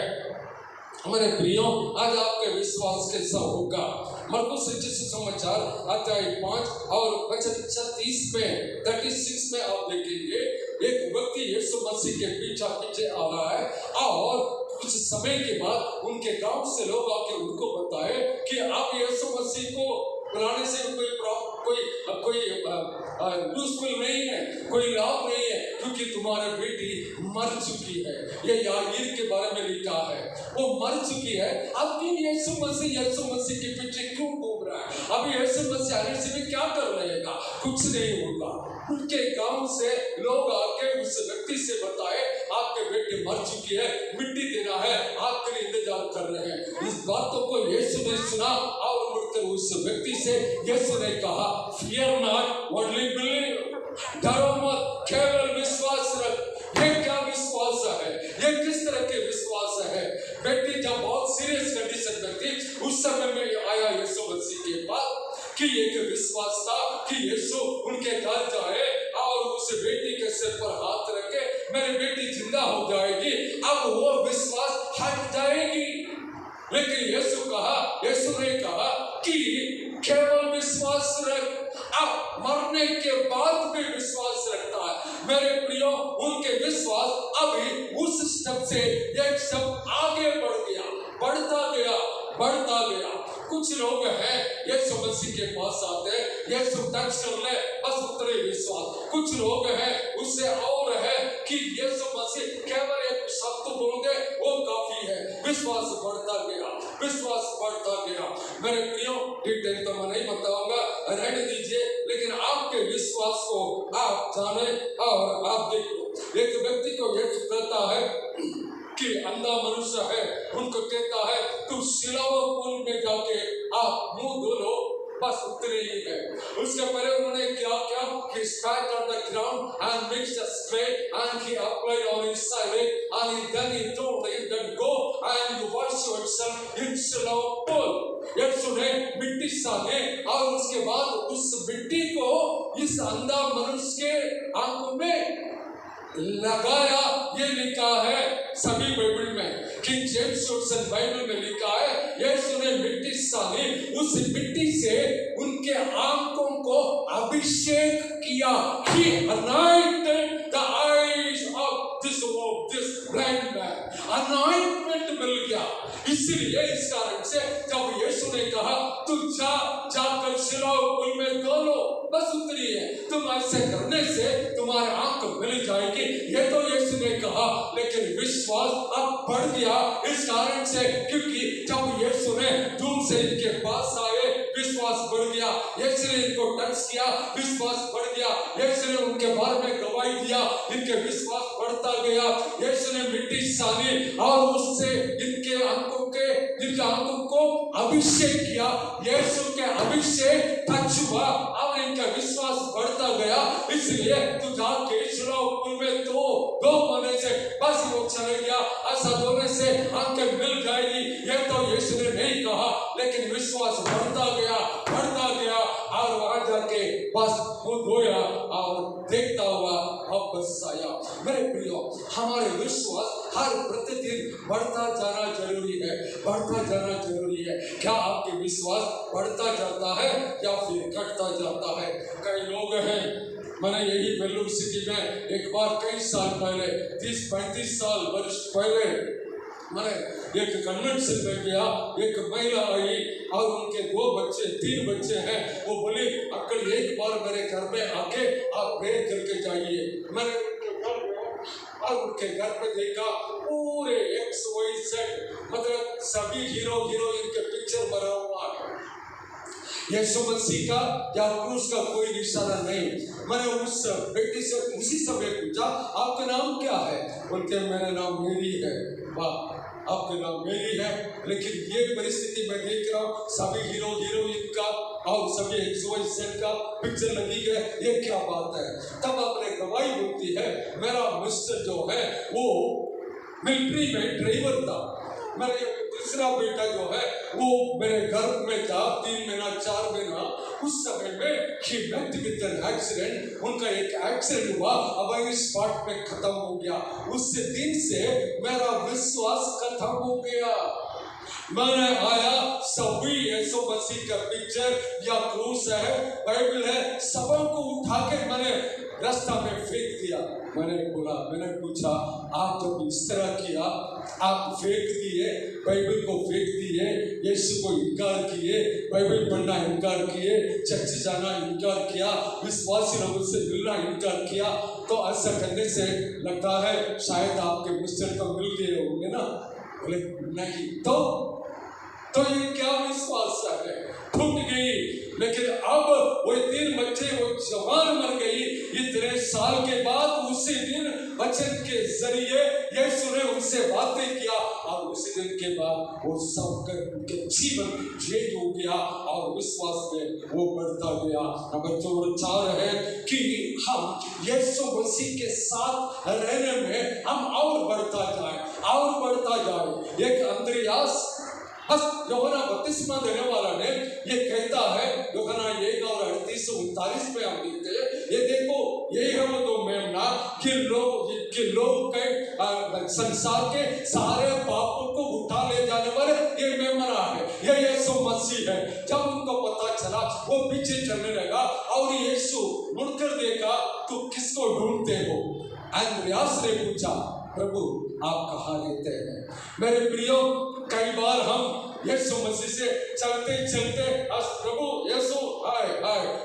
हमारे प्रियो, आज आपके विश्वास कैसा होगा? मरकुस रचित सुसमाचार अध्याय 5 और वचन 36 में आप देखेंगे, एक व्यक्ति यीशु मसीह के पीछे आ रहा है और कुछ समय के बाद उनके गांव से लोग आके उनको बताए कि आप यीशु मसीह को बुलाने से कोई यूजफुल नहीं है, कोई लाभ नहीं है, क्योंकि तुम्हारी बेटी मर चुकी है। ये याईर के बारे में लिखा है, वो मर चुकी है। अब यीशु मसीह के पीछे क्यों घूम रहा है? अब यीशु मसीह आने से भी क्या कर रहेगा? कुछ नहीं होगा। उनके गांव से लोग आके उस व्यक्ति से बताए आपके बेटी मर चुकी है, मिट्टी देना है, आपके लिए इंतजार कर रहे हैं। इस बातों को यीशु ने सुना और उस व्यक्ति से यीशु ने कहा, फियर नॉट, ओनली बिलीव। डरो मत, केवल विश्वास रख। ये क्या विश्वास है? ये किस तरह के विश्वास है? बेटी जब बहुत सीरियस कंडीशन में थी, उस समय में आया यीशु मसीह के पास कि एक विश्वास था कि यीशु उनके घर जाए और उस बेटी के सिर पर हाथ रखे, मेरी बेटी जिंदा हो जाएगी। अब वो विश्वास हट जाएगी। लेकिन यीशु ने कहा कि केवल विश्वास रख। अब मरने के बाद भी विश्वास रखता है। मेरे प्रियो, उनके विश्वास अभी उस स्टेप से एक स्टेप आगे बढ़ता गया। कुछ लोग हैं यीशु मसीह के पास आते हैं, यीशु टच कर ले बस उतरे विश्वास। कुछ लोग हैं उससे और है कि यीशु मसीह केवल एक शब्द बोल दे वो काफी है। विश्वास बढ़ता गया। मेरे प्रियो, डिटेल तो मैं नहीं बताऊंगा, रहने दीजिए, लेकिन आपके विश्वास को आप जाने और आप देखो। एक व्यक्ति को यीशु कहता है कि अंधा मनुष्य है, उनको कहता है तू सिलोवा पुल में जाके आप मुंह धो लो, बस उतने ही है। उसके पहले उन्होंने क्या किया? He spat on the ground and mixed the spray and he applied on his side and then he told him that go and you wash yourself in Siloam pool। यीशु ने मिट्टी साने और उसके बाद उस मिट्टी को इस अंधा मनुष्य के आंखों में लगाया। ये लिखा है सभी बाइबल में। किंग जेम्स वर्जन बाइबल में लिखा है, यीशु ने मिट्टी सानी, उस मिट्टी से उनके आंखों को अभिषेक किया। He anointed the eyes of this blind man. Anointment मिल गया। इसलिए इस कारण से जब यीशु ने कहा तू जाकर सिलोह पुल में धो लो, बस उतनी है, तुम ऐसे करने से तुम्हारे आंख मिल जाएगी, ये तो यीशु ने कहा। लेकिन विश्वास अब बढ़ गया इस कारण से, क्योंकि जब यीशु ने दूर से इनके पास आए, विश्वास बढ़ गया। यीशु ने इनको टच किया, विश्वास बढ़ गया। यीशु ने उनके बारे में गवाही दिया, इनके विश्वास बढ़ता गया। यीशु ने मिट्टी सानी और उससे इनके आंखों को अभिषेक किया। यीशु के अभिषेक टच हुआ और इनका विश्वास बढ़ता गया। इसलिए तू जाके सिलोह पुल में दो होने से बस वो चले गया। ऐसा धोने से आंखें मिल जाएगी, ये तो यीशु ने नहीं कहा, लेकिन विश्वास बढ़ता गया और वहां जाके बस वो धोया और देखता हुआ वापस आया। मेरे प्रियो, हमारे विश्वास हर प्रतिदिन बढ़ता जाना जरूरी है, बढ़ता जाना जरूरी है। क्या आपके विश्वास बढ़ता जाता है या फिर घटता जाता है? कई लोग हैं, मैंने यही वेल्लूर सिटी में एक बार कई साल पहले 30-35 साल वर्ष पहले मैंने एक कन्वेंशन में गया। एक महिला आई और उनके 3 बच्चे हैं। वो बोली अंकल एक बार मेरे घर में आके आप प्रेयर करके जाइए। मैंने उनके घर गया और उनके घर में देखा पूरे XYZ मतलब सभी हीरो हीरोइन के पिक्चर बना हुआ है। यीशु मसीह का या क्रूस का कोई निशाना नहीं। मैंने उस बेटी से उसी समय पूछा आपका नाम क्या है? बोलते मेरा नाम मेरी है। वाह, आपका नाम मेरी है, लेकिन ये परिस्थिति मैं देख रहा हूँ सभी हीरो हीरोइन का और सभी XYZ का पिक्चर लगी है, ये क्या बात है? तब अपने गवाही होती है, मेरा मिस्टर जो है वो मिलिट्री में ड्राइवर था। मेरा दूसरा बेटा जो है वो मेरे घर में था 3 महीना 4 महीना। उस समय में he met with an accident, उनका एक एक्सीडेंट हुआ, अब इस स्पॉट में खत्म हो गया। उस दिन से मेरा विश्वास खत्म हो गया। मैंने आया सभी यीशु मसीह का पिक्चर या क्रूस है, बाइबल है, सबों को उठा के मैंने रास्ता में फेंक दिया। मैंने पूछा आप जब इस तरह किया, आप फेंक दिए, बाइबल को फेंक दिए, यीशु को इनकार किए, बाइबल पढ़ना इनकार किए, चर्च जाना इनकार किया, विश्वासी लोगों से मिलना इनकार किया, तो ऐसा करने से लगता है शायद आपके मिस्टर को मिल गए होंगे ना? बोले नहीं, तो ये क्या विश्वास है? टूट गई। लेकिन अब वो 3 बच्चे वो जवान मर गई। इतने साल के बाद उसी दिन वचन के जरिए यीशु ने उनसे बातें किया और उसी दिन के बाद वो सब उनके जीवन चेंज हो गया और विश्वास में वो बढ़ता गया। नंबर 4 है कि हम यीशु मसीह के साथ रहने में हम और बढ़ता जाए। एक अंद्रियास बस यूहन्ना बपतिस्मा देने वाला ने ये कहता है, यूहन्ना 1:38-39 में हम लिखते हैं, ये देखो यही है वो तो मेमना कि लोग के संसार के सारे पापों को उठा ले जाने वाले ये मेमना है, ये यीशु मसीह है। जब उनको पता चला वो पीछे चलने लगा और यीशु मुड़कर देखा, तू किसको ढूंढते हो? अंद्रियास ने पूछा, प्रभु आप कहाँ रहते हैं? मेरे प्रियो, कई बार हम यीशु मसीह से चलते प्रभु यीशु हाय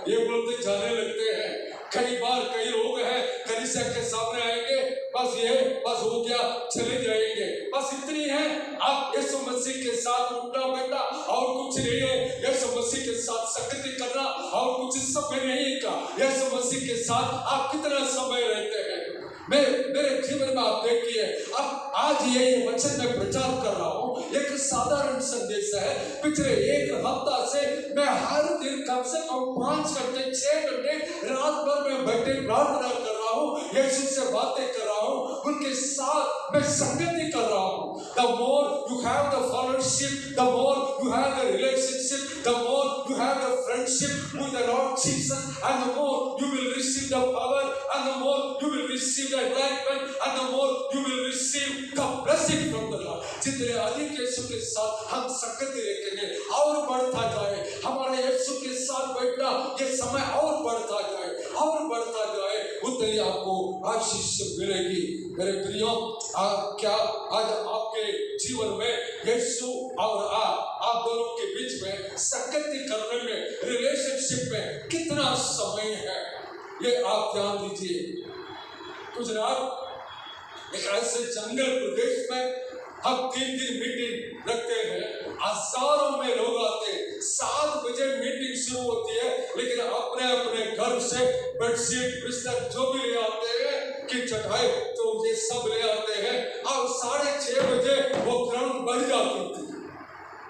ये बोलते जाने लगते हैं। कई बार कई लोग हैं कलीसिया के सामने आएंगे, बस हो गया, चले जाएंगे, बस इतनी है। आप यीशु मसीह के साथ उठना बैठना और कुछ नहीं है, यीशु मसीह के साथ संगति करना और कुछ समय नहीं का। यीशु मसीह के साथ आप कितना समय रहते हैं? मेरे जीवन में आप देखिए, अब आज ये वचन में प्रचार कर रहा हूँ, एक साधारण संदेश है। पिछले 1 हफ्ता से मैं हर दिन कम से कम 5 घंटे 6 घंटे रात भर में बैठे प्रार्थना कर रहा हूँ, यीशु से बातें कर रहा हूँ, उनके साथ मैं संगति कर रहा हूँ, the more you have the fellowship, the more you have the relationship, the more you have the friendship with the Lord Jesus, and the more you will receive the power, and the more you will receive the enlightenment, and the more you will receive the blessing from the Lord. जितने अधिक यीशु के साथ हम संगति रखेंगे और बढ़ता जाए, हमारा यीशु के साथ बैठना ये समय और बढ़ता जाए, उतनी आपको आशीष मिलेगी। मेरे प्रियो, क्या आज आपके जीवन में यीशु और आप दोनों के बीच में संगति करने में, रिलेशनशिप में कितना समय है, ये आप ध्यान दीजिए। गुजरात एक ऐसे जंगल प्रदेश में हम 3 दिन मीटिंग रखते हैं, हजारों में लोग आते हैं। 7 बजे मीटिंग शुरू होती है, लेकिन अपने अपने घर से बेडशीट बिस्तर जो भी ले आते हैं कि चटाई, तो ये सब ले आते हैं और 6:30 बजे वो ग्राउंड भर जाती थी।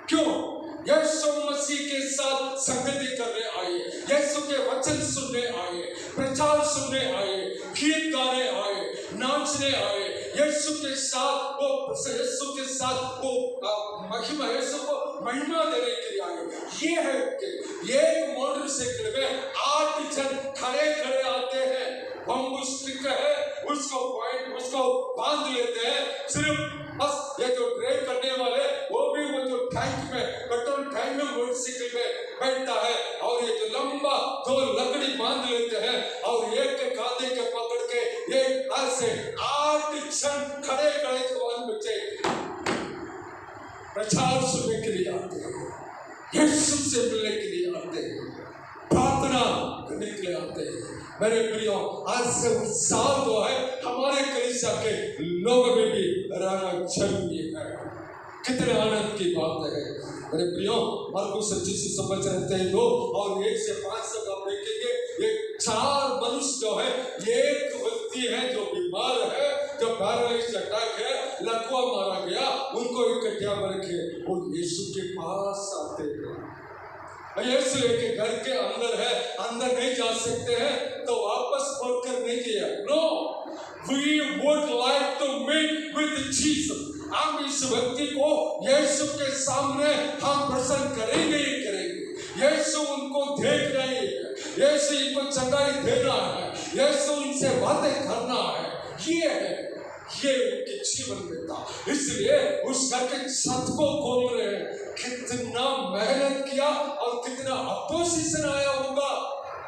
क्यों? यीशु मसीह के साथ संगति करने आए, यीशु के वचन सुनने आए, प्रचार सुनने आए, गीत गाने आए, नाचने आए, यीशु के साथ वो यीशु को महिमा देने के लिए आए। ये है कि एक मोटरसाइकिल में 8 जन खड़े आते हैं, बम्बू स्टिक है, उसको बांध लेते हैं, सिर्फ बस ये जो ड्राइव करने वाले वो जो टैंक में, पेट्रोल टैंक में मोटरसाइकिल में बैठता है, और ये जो लंबा 2 लकड़ी बांध लेते हैं और एक के कांधे के पकड़ के एक ऐसे 8 जन खड़े जवान बच्चे प्रचार सुनने के लिए आते हैं, यीशु से मिलने के लिए आते हैं, प्रार्थना करने के लिए आते हैं। मेरे प्रियो, आज से उत्साह जो है हमारे कलीसिया के लोगों में भी रहना जरूरी है। कितने आनंद की बात है मेरे प्रियो। मरकुस 26:2 और 1 से 5 तक आप देखेंगे, ये 4 मनुष्य जो है, एक व्यक्ति है जो बीमार है, जो पैरालिसिस अटैक है, लकवा मारा गया, उनको इकट्ठा करके वो यीशु के पास आते हैं। यीशु के घर के अंदर है, अंदर नहीं जा सकते हैं तो वापस पढ़कर नहीं किया। No, we would like to meet with Jesus. हम इस व्यक्ति को यीशु के सामने हम प्रसन्न करेंगे ही करेंगे। यीशु उनको देख रहे हैं, यीशु इनको चंगाई देना है, यीशु उनसे बातें करना है, ये उनके जीवन में था। इसलिए उस घर के छत को खोल रहे हैं। कितना मेहनत किया और कितना अपोजिशन आया होगा,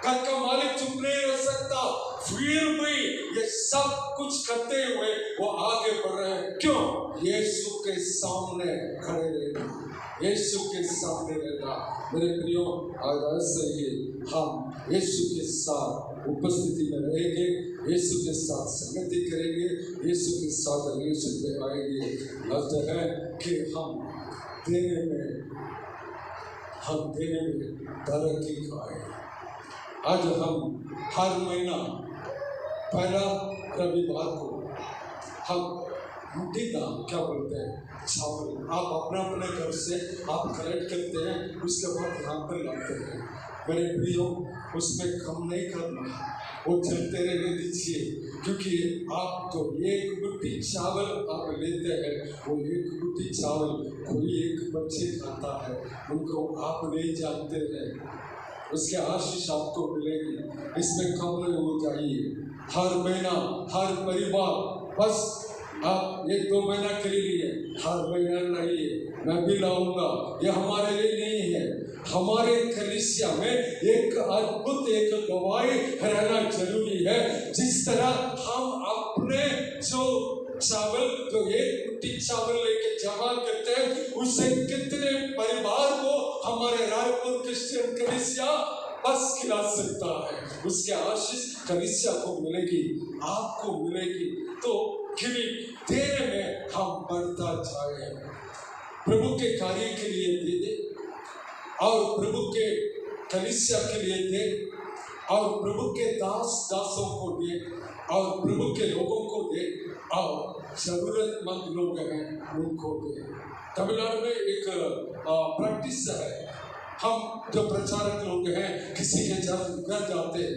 घर का मालिक चुप नहीं रह सकता, फिर भी ये सब कुछ करते हुए वो आगे बढ़ रहे हैं। क्यों? यीशु के सामने खड़े रहना, यीशु के सामने रहना। मेरे प्रियो, आज ऐसे ही हम यीशु के साथ उपस्थिति में रहेंगे, यीशु के साथ संगति करेंगे, यीशु के साथ रिलेशन में आएंगे। लगता है कि हम देने में तरक्की पाए। आज हम हर महीना पहला रविवार को हम रोटी दाम क्या बोलते हैं, चावल, आप अपने घर से आप कलेक्ट करते हैं, उसके बाद यहाँ पर लाते हैं। मेरे प्रियो, उसमें कम नहीं करना, वो चलते रहने दीजिए, क्योंकि आप जो 1 मुट्ठी चावल आप लेते हैं, वो 1 मुट्ठी चावल कोई एक बच्चे खाता है, उनको आप नहीं जानते हैं, उसके आशीष आपको मिलेगी। इसमें कम नहीं हो जाइए। हर महीना हर परिवार बस आप 1-2 महीना के लिए, हर महीना नहीं, मैं भी लाऊंगा, ये हमारे लिए नहीं है। हमारे कलीसिया में एक अद्भुत एक गवाही रहना जरूरी है। जिस तरह हम अपने जो चावल, जो 1 मुट्ठी चावल लेके जमा करते हैं, उससे कितने परिवार को हमारे रायपुर क्रिश्चियन कलीसिया बस खिला सकता है। उसके आशीष कलीसिया को मिलेगी, आपको मिलेगी। तो देने में हम बढ़ता जाए, प्रभु के कार्य के लिए दे दे, और प्रभु के कलीसिया के लिए दे, और प्रभु के दासों को दे, और प्रभु के लोगों को दे, और जरूरतमंद लोग हैं उनको दे। तमिलनाडु में एक प्रैक्टिस है हम जो प्रचारक लोग हैं किसी के घर जाते हैं,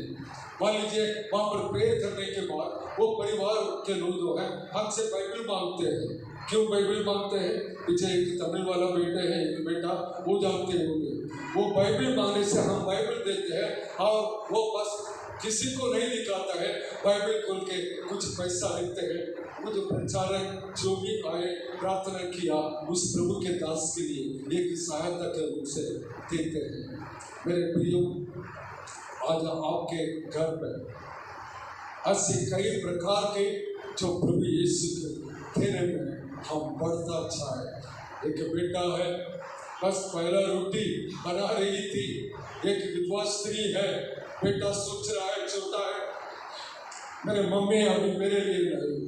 मान लीजिए वहाँ पर प्रेयर करने के बाद वो परिवार के लोग जो हैं हमसे बाइबल मांगते हैं। क्यों बाइबल मांगते हैं? पीछे एक तमिल वाला बेटा है, एक बेटा, वो जानते होंगे। वो बाइबल मांगने से हम बाइबल देते हैं और वो बस किसी को नहीं दिखाता है, बाइबल खोल के कुछ पैसा देते हैं। वो जो प्रचारक जो भी आए प्रार्थना किया उस प्रभु के दास के लिए एक सहायता के रूप से देते हैं। मेरे प्रियो, आज आपके घर पर ऐसे कई प्रकार के जो प्रभु यीशु के देने में हम बढ़ता जाए। एक बेटा है, बस पहला रोटी बना रही थी। एक विधवा स्त्री है, बेटा सोच रहा है छोटा है, मेरे मम्मी अभी मेरे लिए लाई,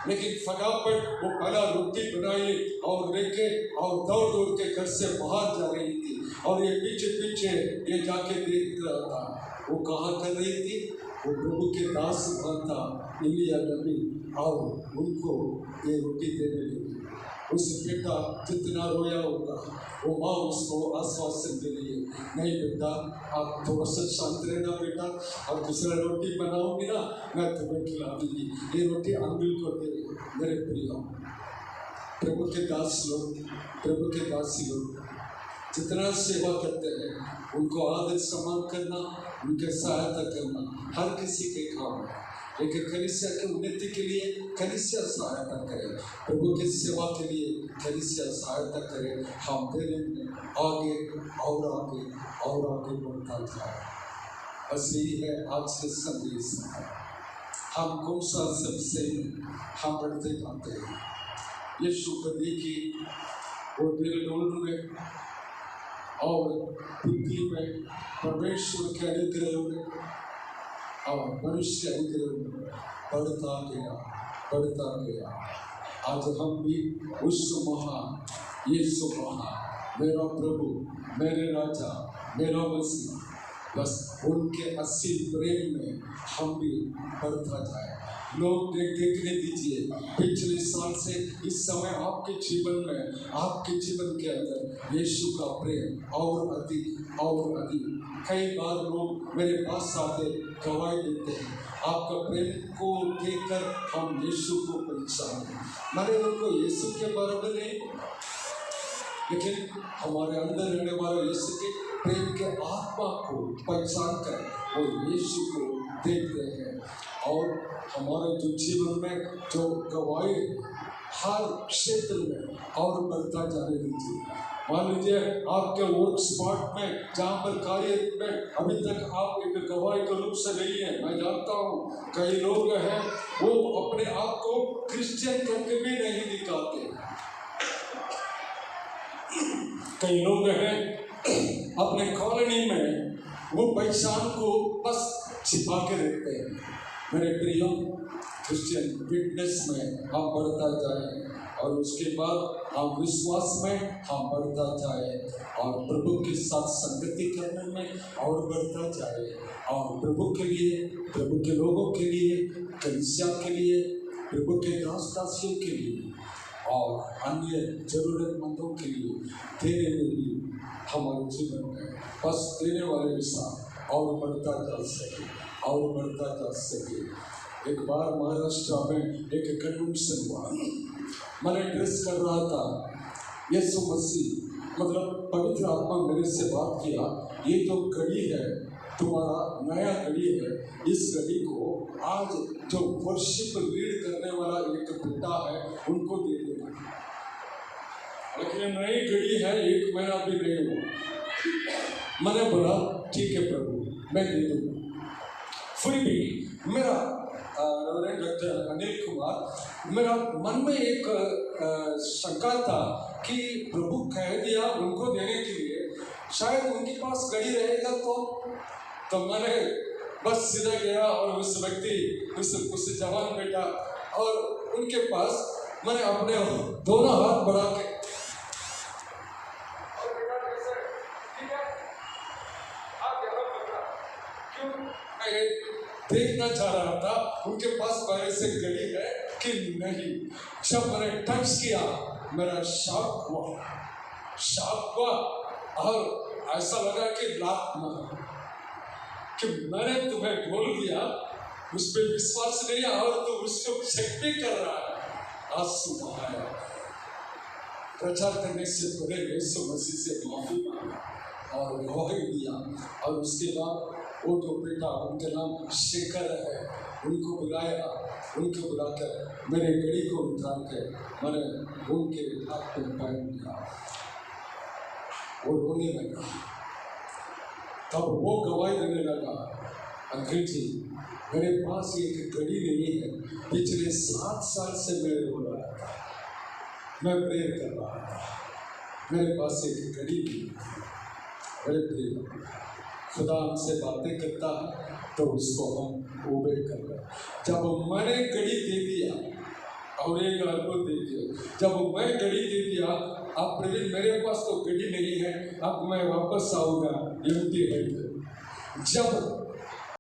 लेकिन फटाफट वो पहला रोटी बनाई और लेके और दौड़ दौड़ के घर से बाहर जा रही थी। और ये पीछे पीछे ये जाके देख रहा था। वो कहाँ कर रही थी? वो प्रभु के दास था एलिया नबी, और उनको ये रोटी देने लगी। उस बेटा जितना रोया होगा, वो माँ उसको आश्वासन दे रही है, नहीं बेटा आप थोड़ा सा शांत रहना बेटा, अब दूसरा रोटी बनाऊंगी ना मैं तुम्हें खिला दूंगी, ये रोटी अंबिल को दे रही। मेरे प्रिय प्रभु के दास लोग, प्रभु के दासी लोग जितना सेवा करते हैं उनको आदर सम्मान करना, उनके सहायता करना हर किसी के काम है। लेकिन कलीसिया की उन्नति के लिए कलीसिया सहायता करे, प्रभु की सेवा के लिए कलीसिया सहायता करे। हम देने में आगे और आगे और आगे बढ़ता जाए। बस यही है आज के संदेश। हम कौन सा सबसे हम बढ़ते जाते हैं। यीशु को देखिए, वो दिल डोल में और बुद्धि में परमेश्वर के अनुग्रह में और मनुष्य अनुग्रह बढ़ता गया। आज हम भी उस महान यीशु महान मेरा प्रभु, मेरे राजा, मेरा मसीह, बस उनके असीम प्रेम में हम भी बढ़ता जाए। लोग देखने दीजिए, पिछले साल से इस समय आपके जीवन में, आपके जीवन के अंदर यीशु का प्रेम और अधिक और अधिक। कई बार लोग मेरे पास आते गवाही देते हैं, आपका प्रेम को देखकर हम यीशु को पहचाने। मैंने उनको यीशु के बारे में नहीं, लेकिन हमारे अंदर रहने वाले यीशु के प्रेम के आत्मा को पहचान कर वो यीशु को देखते हैं। और हमारे जो जीवन में जो गवाही हर क्षेत्र में और बढ़ता जाने दीजिए। मान लीजिए आपके वर्क स्पॉट में जहाँ पर कार्य में अभी तक आप एक गवाही के रूप से नहीं है। मैं जानता हूँ कई लोग हैं वो अपने आप को क्रिश्चियन करके भी नहीं दिखाते। कई लोग हैं अपने कॉलोनी में वो पहचान को बस छिपा के रखते हैं। मेरे प्रियो, क्रिश्चियन विटनेस में हम बढ़ता जाए और उसके बाद हम विश्वास में हम बढ़ता जाए और प्रभु के साथ संगति करने में और बढ़ता जाए और प्रभु के लिए, प्रभु के लोगों के लिए, कलीसिया के लिए, प्रभु के दास-दासियों के लिए और अन्य जरूरतमंदों के लिए देने में भी हमारे जीवन में बस देने वाले के साथ और बढ़ता जा सके और बढ़ता जा सके। एक बार महाराष्ट्र में एक कन्वेंशन हुआ, मैंने ड्रेस कर रहा था, यीशु मसीह मतलब पवित्र आत्मा मेरे से बात किया, ये जो घड़ी है तुम्हारा नया घड़ी है, इस घड़ी को आज जो वर्शिप लीड करने वाला एक बेटा है उनको दे देना। लेकिन नई घड़ी है, 1 महीना भी नहीं हुआ। मैंने बोला ठीक है प्रभु, मैं दे दूँगा। फिर भी मेरा डॉक्टर अनिल कुमार, मेरा मन में एक शंका था कि प्रभु कह दिया उनको देने के लिए, शायद उनके पास घड़ी रहेगा तो मैंने बस सीधा गया और उस व्यक्ति उस जवान बेटा और उनके पास मैंने अपने दोनों हाथ बढ़ा के देखना चाह रहा था उनके पास पहले से घड़ी है कि नहीं। जब मैंने टच किया मेरा शॉक हुआ और ऐसा लगा कि लात मार कि मैंने तुम्हें बोल दिया, उस पर विश्वास नहीं और तू उसको चेक भी कर रहा है। आंसू बहाया, प्रचार करने से पहले यीशु मसीह से माफी मांगा और गवाही दिया। और उसके बाद वो जो बेटा, उनका नाम शेखर है, उनको बुलाया। उनको बुलाकर मेरे घड़ी को उतार के मैंने उनके हाथ में पहन दिया। वो रोने लगा। तब वो गवाही देने लगा, अंकल जी मेरे पास एक घड़ी नहीं है, पिछले 7 साल से मैं रो रहा था, मैं प्रेयर कर रहा था, मेरे पास एक घड़ी नहीं है। मेरे प्रिय, खुदा हमसे बातें करता है तो उसको हम ओबे कर रहे हैं। जब मैंने घड़ी दे दिया और एक को दे दिया, जब मैं घड़ी दे दिया, अब प्रवीण मेरे पास तो घड़ी नहीं है, अब मैं वापस आऊँगा एम्प्टी हैंड। जब